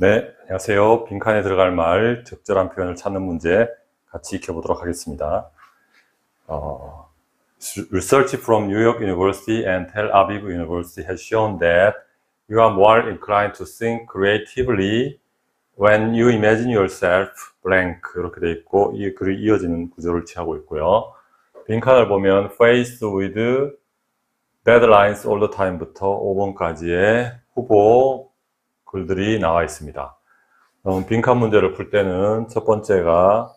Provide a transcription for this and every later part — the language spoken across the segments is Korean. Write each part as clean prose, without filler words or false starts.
네, 안녕하세요. 빈칸에 들어갈 말, 적절한 표현을 찾는 문제 같이 익혀보도록 하겠습니다. Research from New York University and Tel Aviv University has shown that you are more inclined to think creatively when you imagine yourself blank 이렇게 돼 있고 이 글이 이어지는 구조를 취하고 있고요. 빈칸을 보면 faced with deadlines all the time부터 5번까지의 후보 글들이 나와 있습니다. 빈칸 문제를 풀 때는 첫 번째가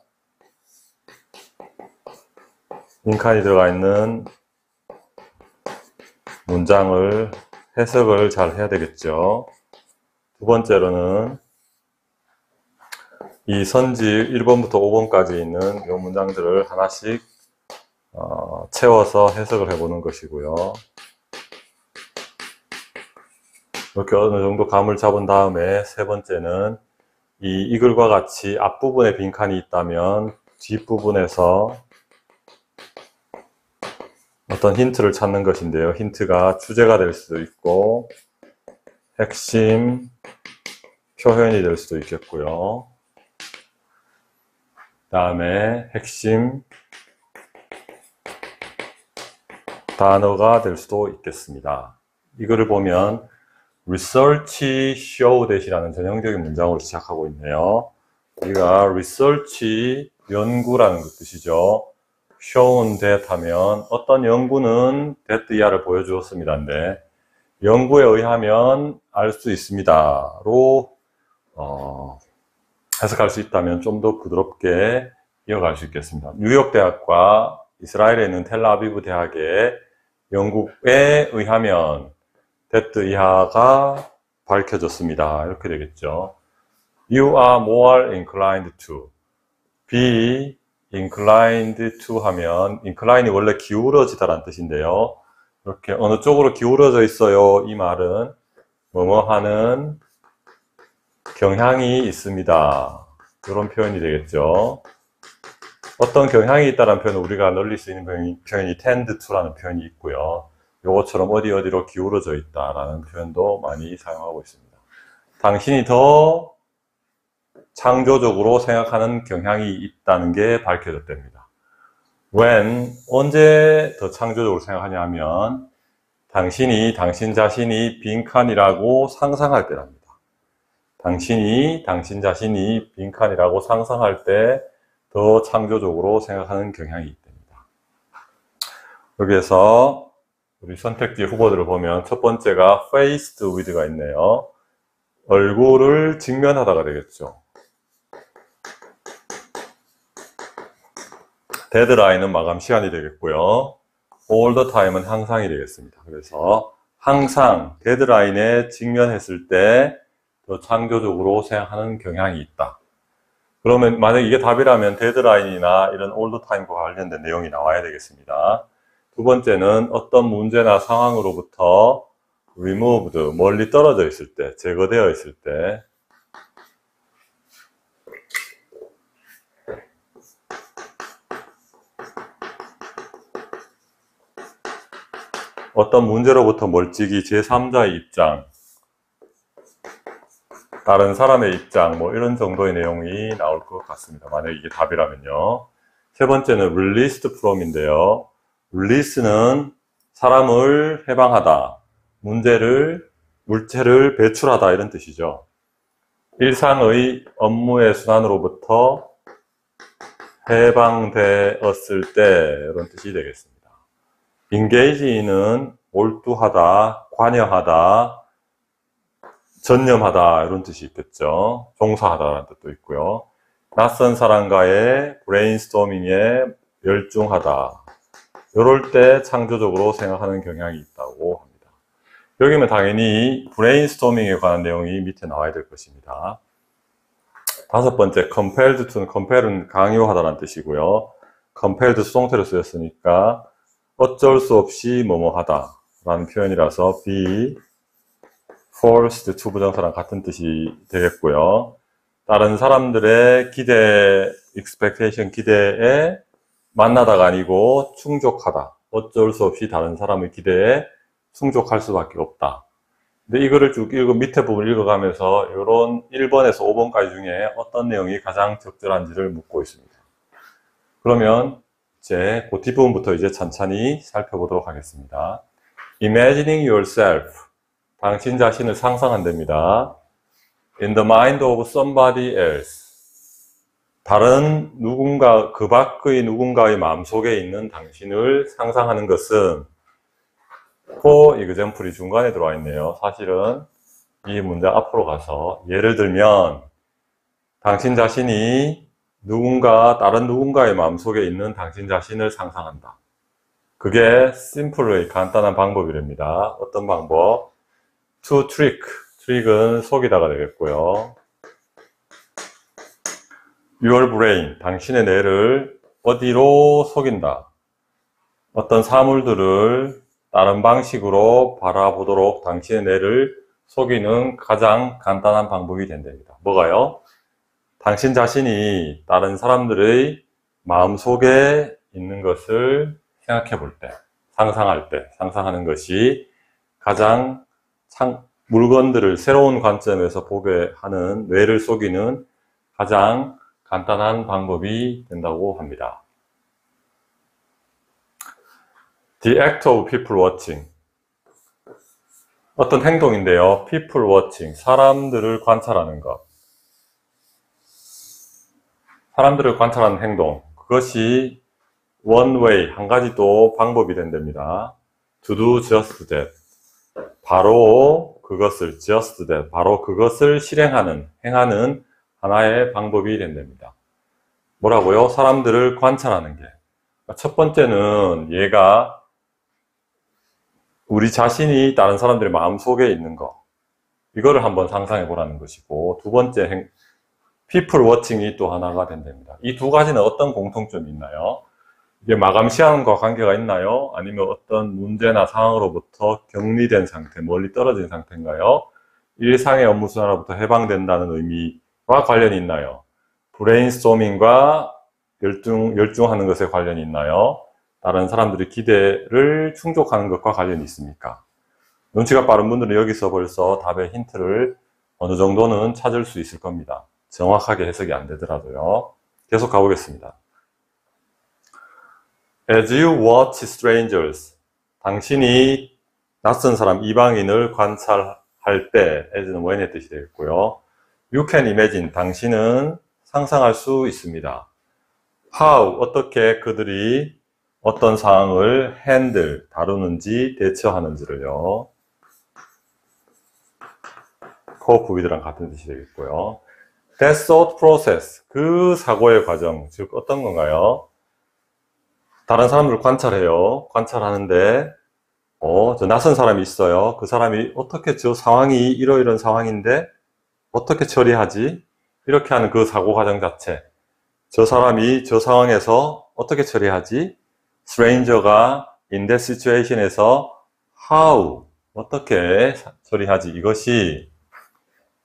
빈칸이 들어가 있는 문장을 해석을 잘 해야 되겠죠. 두 번째로는 이 선지 1번부터 5번까지 있는 이 문장들을 하나씩 채워서 해석을 해보는 것이고요. 이렇게 어느 정도 감을 잡은 다음에 세 번째는 이 글과 같이 앞부분에 빈칸이 있다면 뒷부분에서 어떤 힌트를 찾는 것인데요. 힌트가 주제가 될 수도 있고 핵심 표현이 될 수도 있겠고요. 그 다음에 핵심 단어가 될 수도 있겠습니다. 이거를 보면 research show that이라는 전형적인 문장으로 시작하고 있네요. 우리가 research 연구라는 뜻이죠. shown that 하면 어떤 연구는 that 이하를 보여주었습니다인데 연구에 의하면 알 수 있습니다로 해석할 수 있다면 좀 더 부드럽게 이어갈 수 있겠습니다. 뉴욕 대학과 이스라엘에 있는 텔아비브 대학의 연구에 의하면 that 이하가 밝혀졌습니다. 이렇게 되겠죠. You are more inclined to. be inclined to 하면 incline이 원래 기울어지다라는 뜻인데요. 이렇게 어느 쪽으로 기울어져 있어요. 이 말은 뭐뭐 하는 경향이 있습니다. 이런 표현이 되겠죠. 어떤 경향이 있다는 표현은 우리가 널리 쓰이는 표현이 tend to라는 표현이 있고요. 요것처럼 어디로 기울어져 있다라는 표현도 많이 사용하고 있습니다. 당신이 더 창조적으로 생각하는 경향이 있다는 게 밝혀졌답니다. when, 언제 더 창조적으로 생각하냐 하면 당신 자신이 빈칸이라고 상상할 때랍니다. 당신 자신이 빈칸이라고 상상할 때 더 창조적으로 생각하는 경향이 있답니다. 여기에서 우리 선택지 후보들을 보면 첫 번째가 faced with가 있네요. 얼굴을 직면하다가 되겠죠. 데드라인은 마감 시간이 되겠고요. all the time은 항상이 되겠습니다. 그래서 항상 데드라인에 직면했을 때 더 창조적으로 생각하는 경향이 있다. 그러면 만약 이게 답이라면 데드라인이나 이런 all the time과 관련된 내용이 나와야 되겠습니다. 두 번째는 어떤 문제나 상황으로부터 removed, 멀리 떨어져 있을 때, 제거되어 있을 때 어떤 문제로부터 멀찍이 제3자의 입장, 다른 사람의 입장, 뭐 이런 정도의 내용이 나올 것 같습니다. 만약 이게 답이라면요. 세 번째는 released from인데요. release는 사람을 해방하다, 물체를 배출하다 이런 뜻이죠. 일상의 업무의 순환으로부터 해방되었을 때 이런 뜻이 되겠습니다. engage는 몰두하다, 관여하다, 전념하다 이런 뜻이 있겠죠. 종사하다라는 뜻도 있고요. 낯선 사람과의 브레인스토밍에 열중하다. 이럴 때 창조적으로 생각하는 경향이 있다고 합니다. 여기면 당연히 브레인스토밍에 관한 내용이 밑에 나와야 될 것입니다. 다섯 번째, compelled to는 compel은 강요하다라는 뜻이고요. compelled 수동태로 쓰였으니까 어쩔 수 없이 뭐뭐 하다 라는 표현이라서 be forced to 부정사랑 같은 뜻이 되겠고요. 다른 사람들의 기대, expectation 기대에 만나다가 아니고 충족하다. 어쩔 수 없이 다른 사람의 기대에 충족할 수밖에 없다. 근데 이거를 쭉 밑에 부분 읽어가면서 이런 1번에서 5번까지 중에 어떤 내용이 가장 적절한지를 묻고 있습니다. 그러면 이제 그 뒷부분부터 이제 천천히 살펴보도록 하겠습니다. Imagining yourself. 당신 자신을 상상한답니다. In the mind of somebody else. 다른 누군가, 그 밖의 누군가의 마음속에 있는 당신을 상상하는 것은 for example이 중간에 들어와 있네요. 사실은 이 문제 앞으로 가서 예를 들면 당신 자신이 다른 누군가의 마음속에 있는 당신 자신을 상상한다. 그게 simple의 간단한 방법이랍니다. 어떤 방법? To trick. 트릭은 속이다가 되겠고요. Your brain. 당신의 뇌를 어디로 속인다. 어떤 사물들을 다른 방식으로 바라보도록 당신의 뇌를 속이는 가장 간단한 방법이 된답니다. 뭐가요? 당신 자신이 다른 사람들의 마음속에 있는 것을 생각해 볼 때, 상상할 때, 상상하는 것이 가장 물건들을 새로운 관점에서 보게 하는 뇌를 속이는 가장 간단한 방법이 된다고 합니다. The act of people watching. 어떤 행동인데요. people watching. 사람들을 관찰하는 것. 사람들을 관찰하는 행동. 그것이 one way, 한 가지 또 방법이 된답니다. To do just that. 바로 그것을, just that. 바로 그것을 행하는 하나의 방법이 된답니다. 뭐라고요? 사람들을 관찰하는 게. 첫 번째는 얘가 우리 자신이 다른 사람들의 마음속에 있는 거. 이거를 한번 상상해 보라는 것이고, 두 번째 people watching이 또 하나가 된답니다. 이 두 가지는 어떤 공통점이 있나요? 이게 마감 시간과 관계가 있나요? 아니면 어떤 문제나 상황으로부터 격리된 상태, 멀리 떨어진 상태인가요? 일상의 업무 순환으로부터 해방된다는 의미와 관련이 있나요? 브레인스토밍과 열중하는 것에 관련이 있나요? 다른 사람들의 기대를 충족하는 것과 관련이 있습니까? 눈치가 빠른 분들은 여기서 벌써 답의 힌트를 어느 정도는 찾을 수 있을 겁니다. 정확하게 해석이 안 되더라도요. 계속 가보겠습니다. As you watch strangers, 당신이 낯선 사람, 이방인을 관찰할 때, as는 when의 뜻이 되겠고요. You can imagine, 당신은 상상할 수 있습니다. How, 어떻게 그들이 어떤 상황을 handle, 다루는지, 대처하는지를요. 코 부위들랑 같은 뜻이 되겠고요. That thought process, 그 사고의 과정, 즉 어떤 건가요? 다른 사람들을 관찰해요. 관찰하는데 저 낯선 사람이 있어요. 그 사람이 어떻게 저 상황이 이러이런 상황인데 어떻게 처리하지? 이렇게 하는 그 사고 과정 자체. 저 사람이 저 상황에서 어떻게 처리하지? stranger가 in that situation에서 how, 어떻게 처리하지? 이것이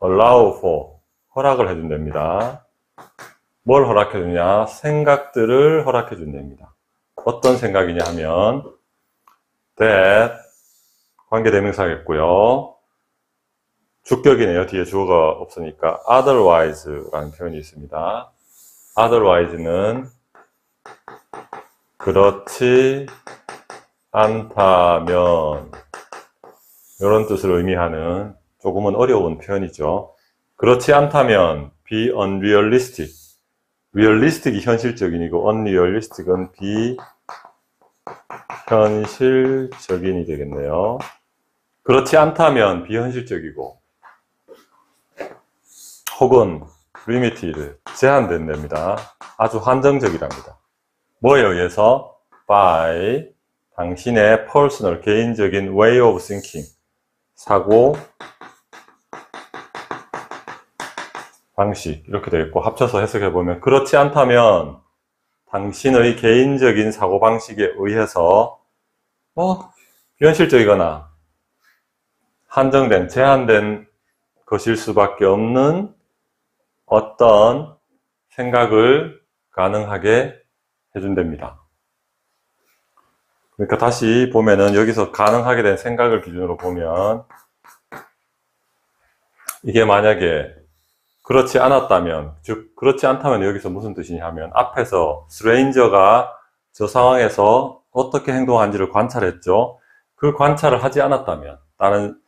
allow for, 허락을 해준답니다. 뭘 허락해주냐? 생각들을 허락해준답니다. 어떤 생각이냐 하면 that, 관계대명사겠고요. 주격이네요. 뒤에 주어가 없으니까 otherwise라는 표현이 있습니다. otherwise는 그렇지 않다면, 이런 뜻을 의미하는 조금은 어려운 표현이죠. 그렇지 않다면 be unrealistic. realistic이 현실적인이고 unrealistic은 비현실적인이 되겠네요. 그렇지 않다면 비현실적이고 혹은 limited, 제한된답니다. 아주 한정적이랍니다. 뭐에 의해서? by, 당신의 personal, 개인적인 way of thinking, 사고 방식, 이렇게 되겠고, 합쳐서 해석해보면 그렇지 않다면 당신의 개인적인 사고방식에 의해서 비현실적이거나 한정된, 제한된 것일 수밖에 없는 어떤 생각을 가능하게 해준답니다. 그러니까 다시 보면은 여기서 가능하게 된 생각을 기준으로 보면 이게 만약에 그렇지 않았다면, 즉 그렇지 않다면 여기서 무슨 뜻이냐면 앞에서 스트레인저가 저 상황에서 어떻게 행동하는지를 관찰했죠. 그 관찰을 하지 않았다면, 다른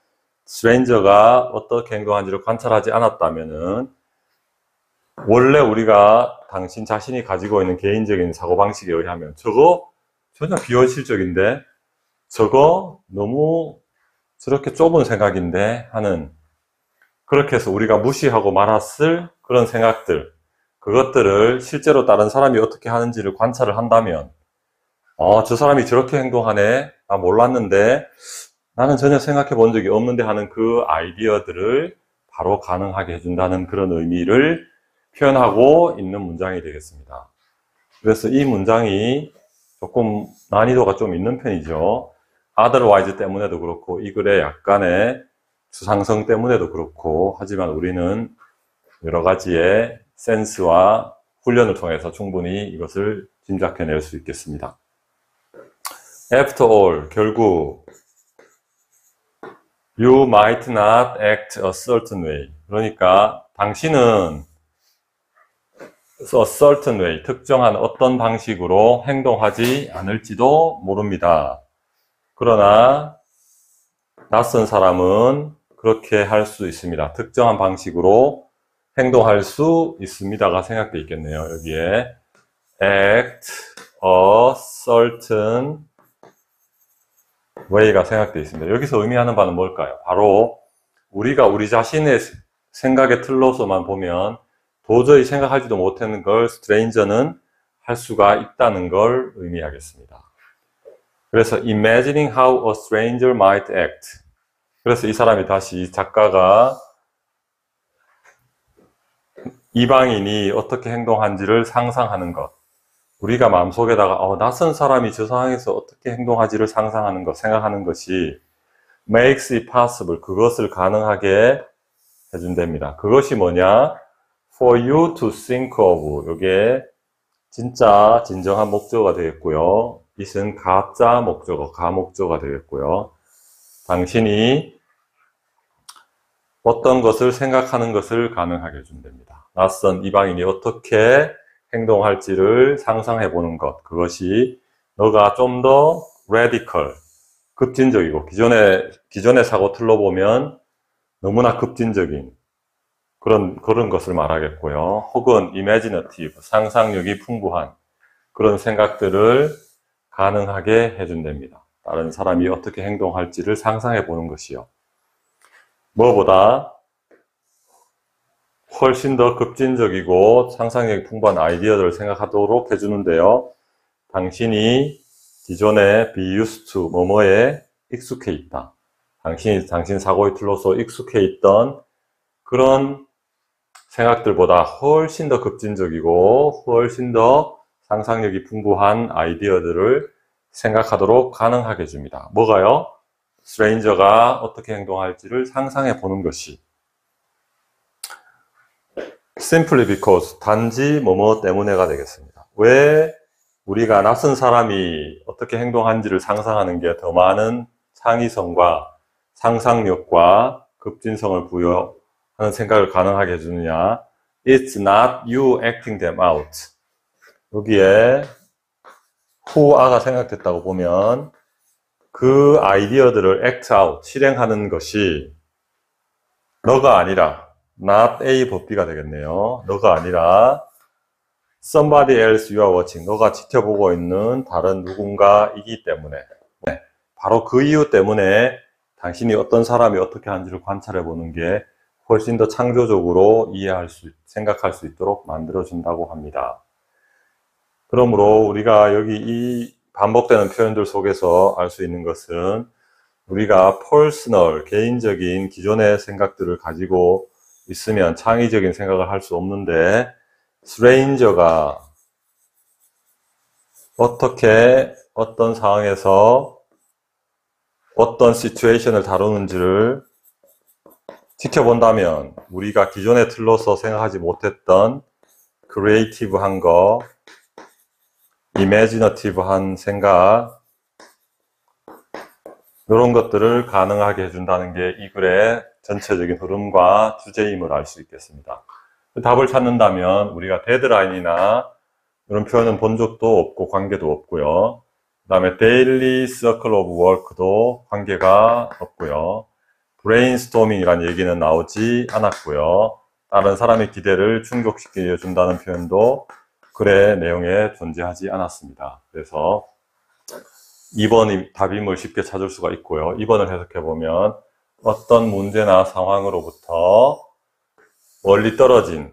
스트레인저가 어떻게 행동하는지를 관찰하지 않았다면은 원래 우리가 당신 자신이 가지고 있는 개인적인 사고방식에 의하면 저거 전혀 비현실적인데, 저거 너무 저렇게 좁은 생각인데 하는, 그렇게 해서 우리가 무시하고 말았을 그런 생각들, 그것들을 실제로 다른 사람이 어떻게 하는지를 관찰을 한다면, 저 사람이 저렇게 행동하네, 나 몰랐는데, 나는 전혀 생각해 본 적이 없는데 하는 그 아이디어들을 바로 가능하게 해준다는 그런 의미를 표현하고 있는 문장이 되겠습니다. 그래서 이 문장이 조금 난이도가 좀 있는 편이죠. otherwise 때문에도 그렇고 이 글의 약간의 추상성 때문에도 그렇고, 하지만 우리는 여러 가지의 센스와 훈련을 통해서 충분히 이것을 짐작해낼 수 있겠습니다. After all, 결국 You might not act a certain way. 그러니까 당신은 a certain way, 특정한 어떤 방식으로 행동하지 않을지도 모릅니다. 그러나 낯선 사람은 그렇게 할 수 있습니다. 특정한 방식으로 행동할 수 있습니다가 생각되어 있겠네요. 여기에 act a certain way가 생각되어 있습니다. 여기서 의미하는 바는 뭘까요? 바로 우리가 우리 자신의 생각의 틀로서만 보면 도저히 생각하지도 못하는 걸 스트레인저는 할 수가 있다는 걸 의미하겠습니다. 그래서 imagining how a stranger might act. 그래서 이 사람이 다시, 작가가 이방인이 어떻게 행동한지를 상상하는 것, 우리가 마음속에다가 낯선 사람이 저 상황에서 어떻게 행동하지를 상상하는 것, 생각하는 것이 makes it possible, 그것을 가능하게 해준답니다. 그것이 뭐냐? For you to think of, 이게 진짜 진정한 목적어가 되겠고요. it은 가짜 목적어, 가목적어가 되겠고요. 당신이 어떤 것을 생각하는 것을 가능하게 해준답니다. 낯선 이방인이 어떻게 행동할지를 상상해 보는 것, 그것이 너가 좀 더 radical, 급진적이고, 기존의 사고 틀로 보면 너무나 급진적인 그런 것을 말하겠고요. 혹은 imaginative, 상상력이 풍부한 그런 생각들을 가능하게 해준답니다. 다른 사람이 어떻게 행동할지를 상상해 보는 것이요. 무엇보다 훨씬 더 급진적이고 상상력이 풍부한 아이디어들을 생각하도록 해주는데요. 당신이 기존에 be used to, 뭐뭐에 익숙해 있다. 당신 사고의 틀로서 익숙해 있던 그런 생각들보다 훨씬 더 급진적이고 훨씬 더 상상력이 풍부한 아이디어들을 생각하도록 가능하게 해줍니다. 뭐가요? 스트레인저가 어떻게 행동할지를 상상해 보는 것이. simply because, 단지 뭐뭐 때문에가 되겠습니다. 왜 우리가 낯선 사람이 어떻게 행동하는지를 상상하는 게 더 많은 창의성과 상상력과 급진성을 부여하는 생각을 가능하게 해주느냐? It's not you acting them out. 여기에 who아가 생각됐다고 보면 그 아이디어들을 act out, 실행하는 것이 너가 아니라, not A but B가 되겠네요. 너가 아니라 somebody else you are watching, 너가 지켜보고 있는 다른 누군가이기 때문에, 바로 그 이유 때문에 당신이 어떤 사람이 어떻게 하는지를 관찰해 보는 게 훨씬 더 창조적으로 생각할 수 있도록 만들어준다고 합니다. 그러므로 우리가 여기 이 반복되는 표현들 속에서 알 수 있는 것은, 우리가 퍼스널, 개인적인 기존의 생각들을 가지고 있으면 창의적인 생각을 할 수 없는데, 스트레인저가 어떻게 어떤 상황에서 어떤 시츄에이션을 다루는지를 지켜본다면 우리가 기존의 틀로서 생각하지 못했던 크리에이티브한 거, 이미지너티브한 생각, 이런 것들을 가능하게 해준다는 게 이 글의 전체적인 흐름과 주제임을 알 수 있겠습니다. 그 답을 찾는다면 우리가 데드라인이나 이런 표현은 본 적도 없고 관계도 없고요. 그 다음에 daily circle of work도 관계가 없고요. brainstorming이라는 얘기는 나오지 않았고요. 다른 사람의 기대를 충족시켜 준다는 표현도 글의 내용에 존재하지 않았습니다. 그래서 2번이 답임을 쉽게 찾을 수가 있고요. 2번을 해석해보면 어떤 문제나 상황으로부터 멀리 떨어진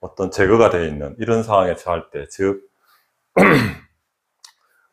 어떤 제거가 되어 있는 이런 상황에 처할 때, 즉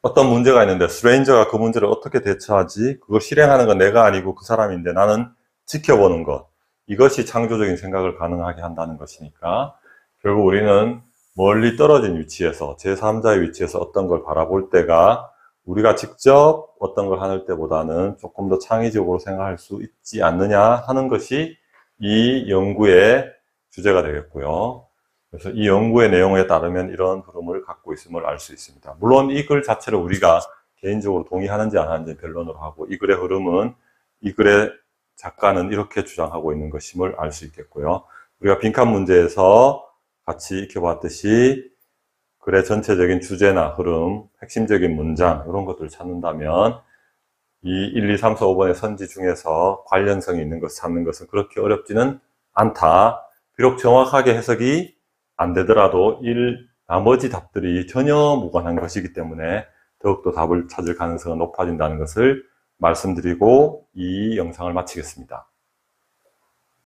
어떤 문제가 있는데 스트레인저가 그 문제를 어떻게 대처하지? 그걸 실행하는 건 내가 아니고 그 사람인데 나는 지켜보는 것. 이것이 창조적인 생각을 가능하게 한다는 것이니까 결국 우리는 멀리 떨어진 위치에서 제3자의 위치에서 어떤 걸 바라볼 때가 우리가 직접 어떤 걸 하는 때보다는 조금 더 창의적으로 생각할 수 있지 않느냐 하는 것이 이 연구의 주제가 되겠고요. 그래서 이 연구의 내용에 따르면 이런 흐름을 갖고 있음을 알 수 있습니다. 물론 이 글 자체를 우리가 개인적으로 동의하는지 안 하는지 변론으로 하고 이 글의 흐름은 이 글의 작가는 이렇게 주장하고 있는 것임을 알 수 있겠고요. 우리가 빈칸 문제에서 같이 익혀봤듯이 글의 전체적인 주제나 흐름, 핵심적인 문장 이런 것들을 찾는다면 이 1, 2, 3, 4, 5번의 선지 중에서 관련성이 있는 것을 찾는 것은 그렇게 어렵지는 않다. 비록 정확하게 해석이 안 되더라도 나머지 답들이 전혀 무관한 것이기 때문에 더욱더 답을 찾을 가능성은 높아진다는 것을 말씀드리고 이 영상을 마치겠습니다.